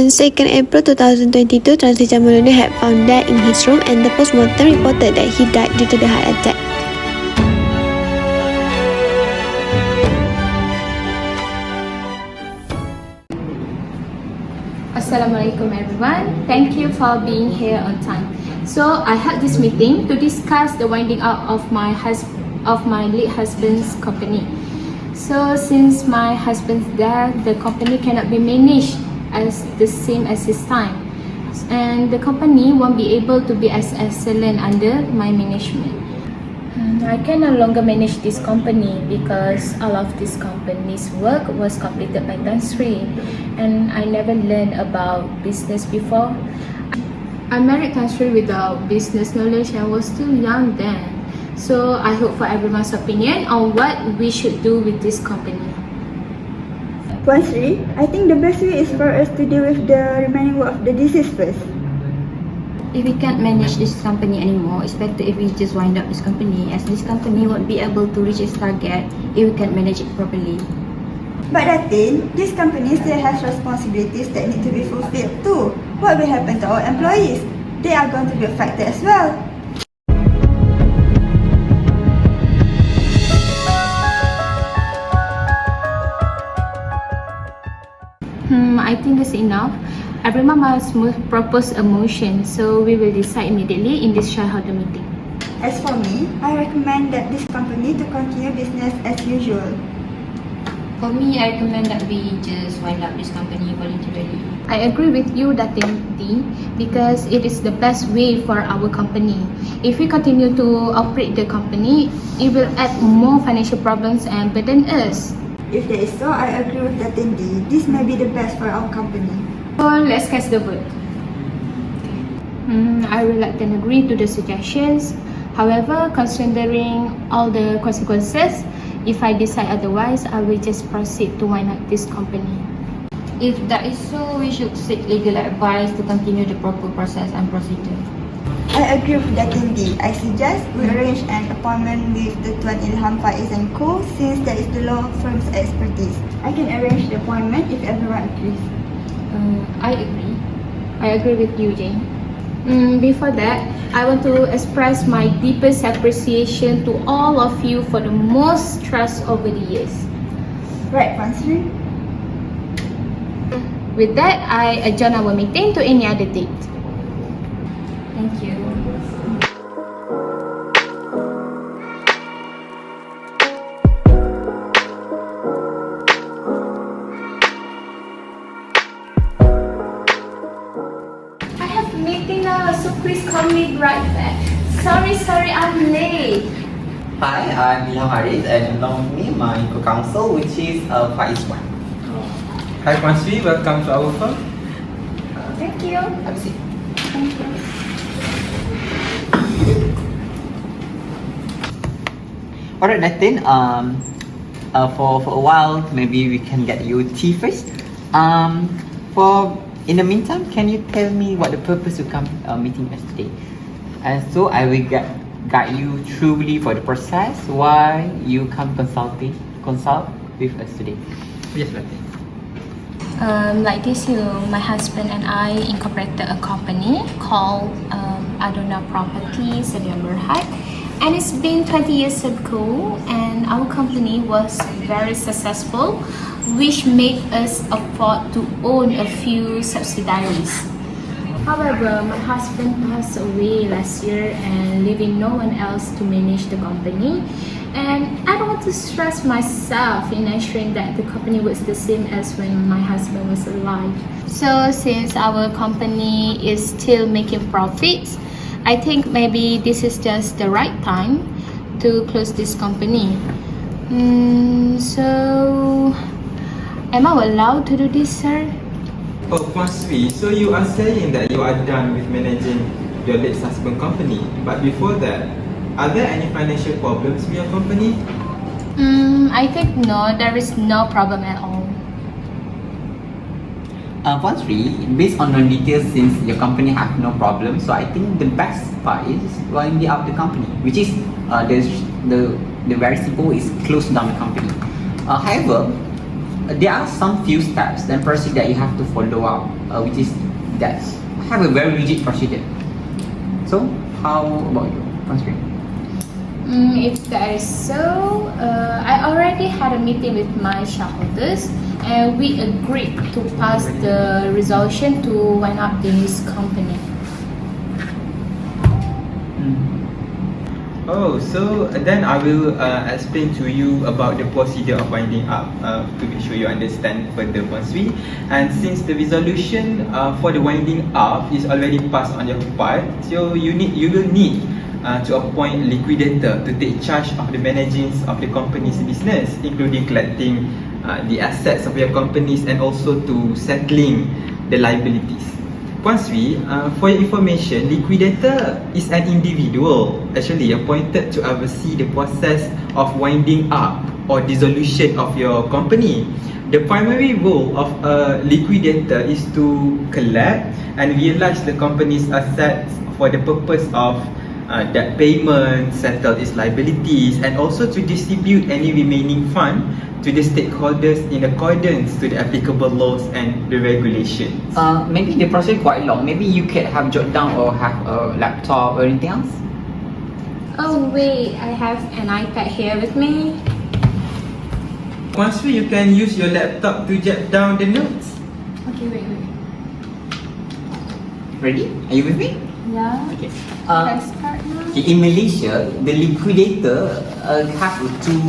On 2nd April 2022, Transi Jamaludin had found dead in his room and the post-mortem reported that he died due to the heart attack. Assalamualaikum everyone. Thank you for being here on time. So I had this meeting to discuss the winding up of my late husband's company. So since my husband's death, the company cannot be managed as the same as his time, and the company won't be able to be as excellent under my management. I can no longer manage this company because all of this company's work was completed by Tansri, and I never learned about business before. I married Tansri without business knowledge and was still young then. So I hope for everyone's opinion on what we should do with this company. Wan Sri, I think the best way is for us to deal with the remaining work of the disease first. If we can't manage this company anymore, it's better if we just wind up this company, as this company won't be able to reach its target if we can't manage it properly. But I think this company still has responsibilities that need to be fulfilled too. What will happen to our employees? They are going to be affected as well. I think that's enough. Everyone must propose a motion, so we will decide immediately in this shareholder meeting. As for me, I recommend that this company to continue business as usual. For me, I recommend that we just wind up this company voluntarily. I agree with you, Datin D, because it is the best way for our company. If we continue to operate the company, it will add more financial problems and burden us. If that is so, I agree with that indeed. This may be the best for our company. So let's cast the vote. I reluctantly agree to the suggestions. However, considering all the consequences, if I decide otherwise, I will just proceed to wind up this company. If that is so, we should seek legal advice to continue the proper process and procedure. I agree with that indeed. I suggest we arrange an appointment with the Tuan Ilham, Faiz and Co. since that is the law firm's expertise. I can arrange the appointment if everyone agrees. I agree. I agree with you, Jane. Before that, I want to express my deepest appreciation to all of you for the most trust over the years. Right, Wan Sri? With that, I adjourn our meeting to any other date. Thank you. I have a meeting now, so please call me right back. Sorry, I'm late. Hi, I'm Ilham Haridz, and along with me, my co-counsel, which is Faizuan. Hi, Mustfar. Welcome to our firm. Thank you. Have a seat. Thank you. Alright, Datin. For a while, maybe we can get you tea first. In the meantime, can you tell me what the purpose to come meeting us today? And so I will guide you truly for the process why you come consult with us today. Yes, Datin. Like this, my husband and I incorporated a company called Adona Properties in Mohd, and it's been 20 years ago, and our company was very successful, which made us afford to own a few subsidiaries. However, my husband passed away last year and leaving no one else to manage the company. And I don't want to stress myself in ensuring that the company was the same as when my husband was alive. So since our company is still making profits, I think maybe this is just the right time to close this company. So am I allowed to do this, sir? Oh, Mustfar, so you are saying that you are done with managing your late husband company, but before that, are there any financial problems with your company? I think no, there is no problem at all. Mustfar, based on the details, since your company have no problem, so I think the best part is winding up the company, which is the very simple is close down the company. However, there are some few steps and procedure that you have to follow up, which is that have a very rigid procedure. So, how about you, Consultation? If that is so, I already had a meeting with my shareholders and we agreed to pass the resolution to wind up this company. Oh, so then I will explain to you about the procedure of winding up to make sure you understand further, Puan Sri. And since the resolution for the winding up is already passed on your part, so you will need to appoint a liquidator to take charge of the managing of the company's business, including collecting the assets of your companies and also to settling the liabilities. Puan Sri, for your information, liquidator is an individual actually appointed to oversee the process of winding up or dissolution of your company. The primary role of a liquidator is to collect and realize the company's assets for the purpose of debt payment, settle its liabilities, and also to distribute any remaining fund to the stakeholders in accordance to the applicable laws and the regulations. Maybe the process quite long. Maybe you can have jot down or have a laptop or anything else. Oh wait, I have an iPad here with me. Puan Sri, you can use your laptop to jot down the notes. Okay, wait. Ready? Are you with me? Yeah. Okay. Let's start now. In Malaysia, the liquidator have two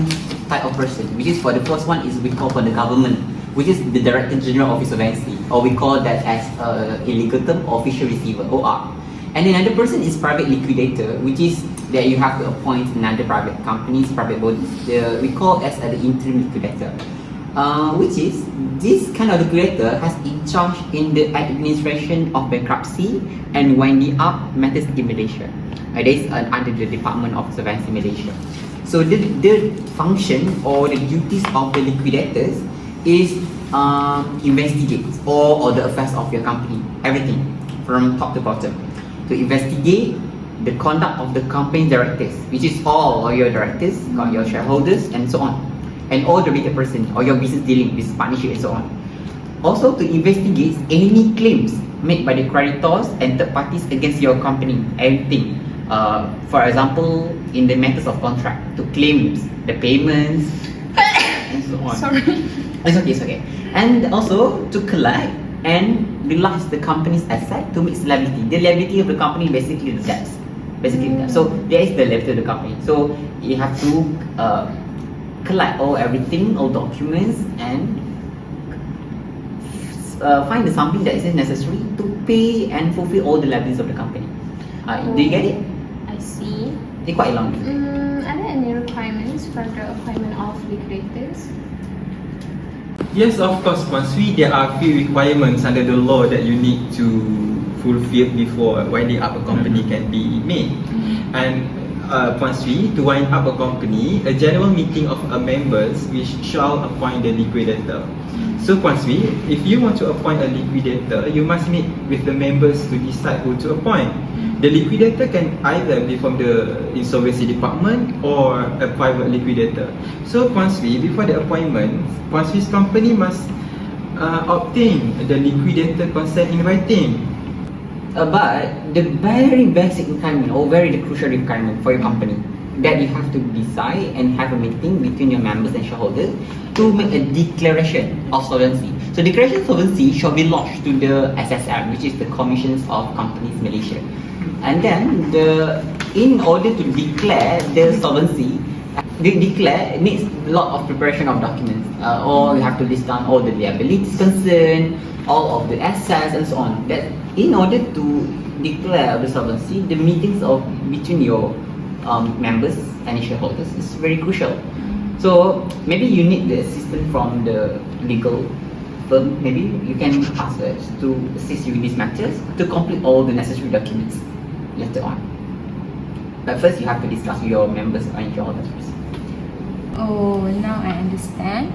type of person, which is for the first one is we call for the government, which is the Director General Office of NC, or we call that as a legal term official receiver (OR). And another person is private liquidator, which is that you have to appoint another private companies, private bodies. We call as the interim liquidator, which is this kind of liquidator has in charge in the administration of bankruptcy and winding up matters in Malaysia. That is under the Department of Solvency Malaysia. So the function or the duties of the liquidators is investigate all the affairs of your company, everything from top to bottom. To investigate the conduct of the company directors, which is all your directors, your shareholders, and so on, and all the related person or your business dealing, business partnership, and so on. Also to investigate any claims made by the creditors and third parties against your company, everything. For example, in the matters of contract, to claim the payments and so on. Sorry. It's okay. And also to collect and realize the company's asset to meet liability. The liability of the company basically the debts. So there is the liability of the company. So you have to collect everything, all documents, and find something that is necessary to pay and fulfill all the liabilities of the company. Do you get it? I see. It's quite long. Are there any requirements for the appointment of liquidators? Yes, of course, Puan Sri, there are few requirements under the law that you need to fulfill before winding up a company can be made. And Puan Sri, to wind up a company, a general meeting of members which shall appoint the liquidator. So Puan Sri, if you want to appoint a liquidator, you must meet with the members to decide who to appoint. The liquidator can either be from the insolvency department or a private liquidator. So Puan Sri, before the appointment, Puan Sri's company must obtain the liquidator consent in writing. But the very basic requirement or the crucial requirement for your company that you have to decide and have a meeting between your members and shareholders to make a declaration of solvency. So declaration of solvency shall be lodged to the SSM, which is the Commissions of Companies Malaysia. And then in order to declare the solvency, declare needs a lot of preparation of documents. Or you have to list down all the liabilities concerned, all of the assets and so on. That in order to declare the solvency, the meetings between your members and shareholders is very crucial. So maybe you need the assistance from the legal firm. Maybe you can ask us to assist you in these matters to complete all the necessary documents later on. But first, you have to discuss with your members and shareholders first. Oh, now I understand.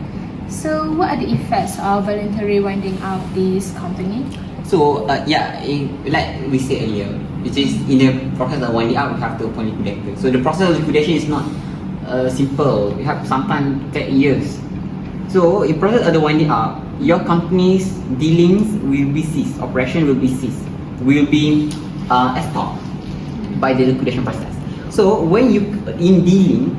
So, what are the effects of voluntary winding up this company? So, like we said earlier, which is in the process of winding up, we have to appoint liquidator. So, the process of liquidation is not simple. You have sometimes take years. So in process of the winding up, your company's dealings will be ceased, operation will be ceased, will be stopped by the liquidation process. So when you in dealing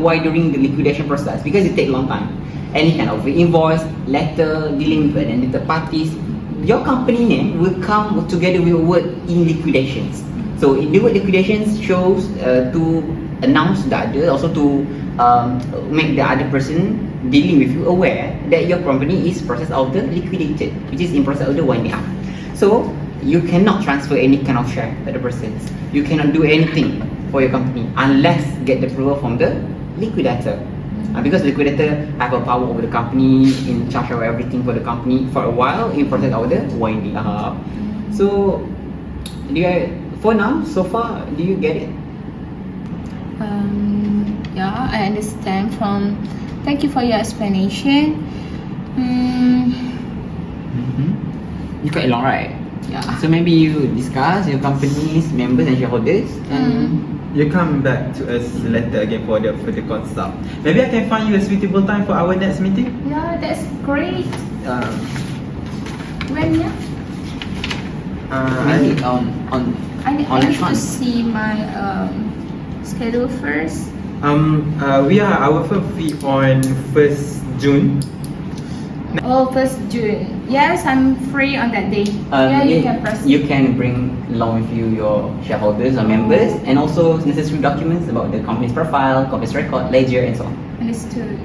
while during the liquidation process, because it takes a long time, any kind of invoice, letter, dealing with any third parties, your company name will come together with a word in liquidations. So the word liquidations shows to announce the other, also to make the other person dealing with you aware that your company is process of the liquidated, which is in process of the winding up. So you cannot transfer any kind of share to the persons. You cannot do anything for your company unless get the approval from the liquidator. Because the liquidator have a power over the company, in charge of everything for the company for a while in process of the winding up. So for now, so far, do you get it? Yeah, I understand from. Thank you for your explanation. You quite long, right? Yeah. So maybe you discuss your company's members and shareholders, and You come back to us later again for the consult. Maybe I can find you a suitable time for our next meeting. Yeah, that's great. When yeah? maybe on I need next to month. see my schedule first. We are our firm fee on 1st June. Oh, 1st June. Yes, I'm free on that day. Yeah, you can proceed. You can bring along with you your shareholders or members, and also necessary documents about the company's profile, company's record, ledger, and so on. Understood.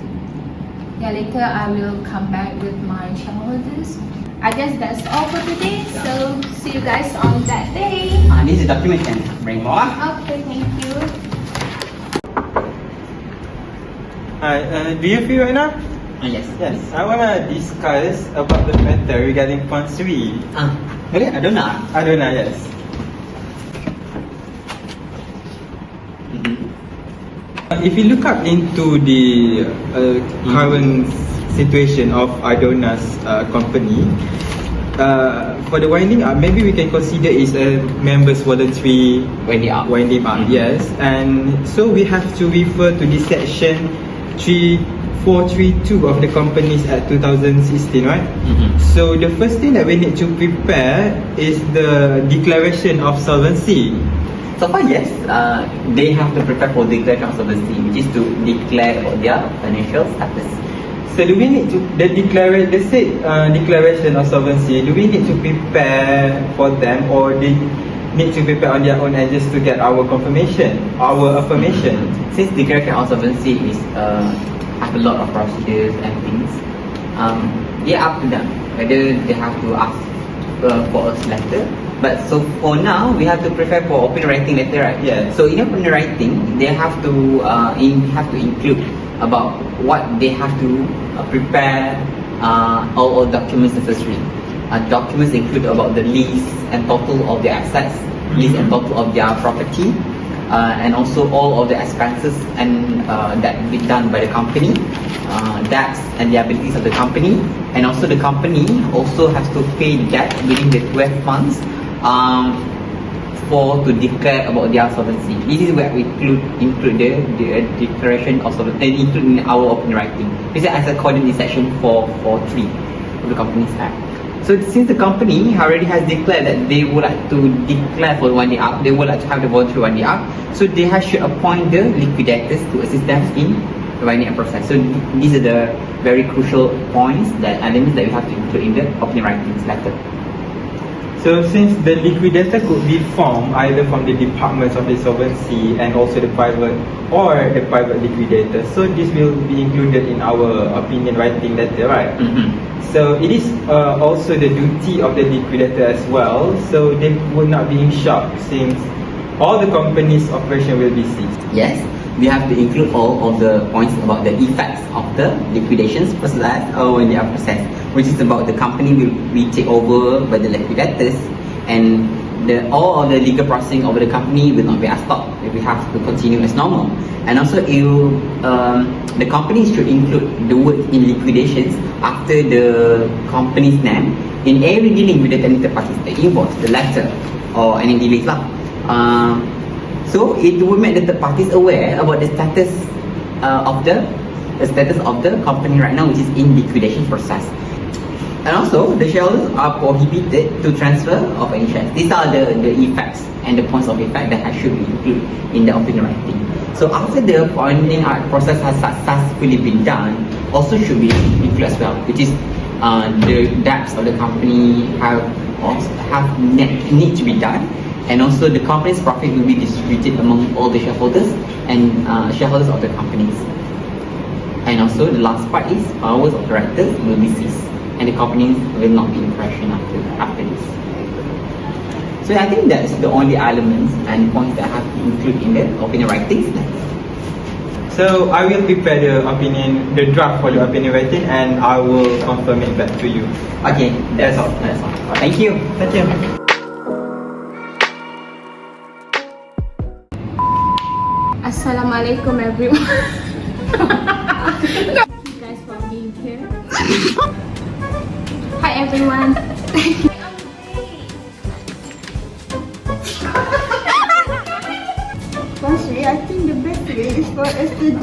Yeah, later I will come back with my shareholders. I guess that's all for today. So see you guys on that day. This is a document you can bring more. Okay, thank you. Hi, do you feel right now? Yes. Yes, I want to discuss about the matter regarding feng shui. Really? I don't know. Yes. If you look up into the current situation of Adona's company, for the winding up, maybe we can consider is a members voluntary Winding up. Yes, and so we have to refer to this section 3432 of the Companies Act 2016, right? So the first thing that we need to prepare is the declaration of solvency. So far, yes, they have to prepare for declaration of solvency, which is to declare about their financial status. So do we need to declaration of solvency? Do we need to prepare for them, or they need to prepare on their own and just to get our confirmation, our affirmation? Since declaration of solvency is have a lot of procedures and things, they up to them whether they have to ask for a letter. But so for now, we have to prepare for open writing letter, right? Yeah. So in open writing, they have to include about what they have to prepare, all documents necessary. Documents include about the lease and total of their assets, lease and total of their property, and also all of the expenses and that be done by the company, debts and liabilities of the company, and also the company also has to pay debt within the 12 months to declare about their solvency. This is where we include the declaration of solvency, include in our open writing. This is as according to section 443 of the Companies Act. So since the company already has declared that they would like to declare for winding up, they would like to have the voluntary winding up, so they should appoint the liquidators to assist them in the winding up process. So these are the very crucial points, that elements that we have to include in the opening writings letter. So since the liquidator could be formed either from the departments of the solvency and also the private liquidator, so this will be included in our opinion writing letter, right? So it is also the duty of the liquidator as well, so they would not be in shock since all the company's operation will be ceased. Yes, we have to include all of the points about the effects of the liquidations process or when they are processed, which is about the company will be taken over by the liquidators, and all of the legal processing of the company will not be stopped. We have to continue as normal. And also, the company should include the word in liquidations after the company's name in every dealing with the tenanted parties, the invoice, the letter, or any dealings lah. So it will make the third parties aware about the status of the the status of the company right now, which is in liquidation process. And also, the shareholders are prohibited to transfer of any shares. These are the effects and the points of effect that should be included in the opinion writing. So after the appointing process has successfully been done, also should be included as well, which is the debts of the company need to be done, and also the company's profit will be distributed among all the shareholders and shareholders of the companies. And also the last part is powers of directors will be ceased, and the companies will not be in operation after this. So I think that's the only elements and points that I have to include in the opinion writings. So I will prepare the draft for the opinion writing, and I will confirm it back to you. Okay, that's all. Thank you. Thank you. Assalamualaikum everyone. Thank you guys for being here. Hi everyone. Firstly, I think the best way is for us to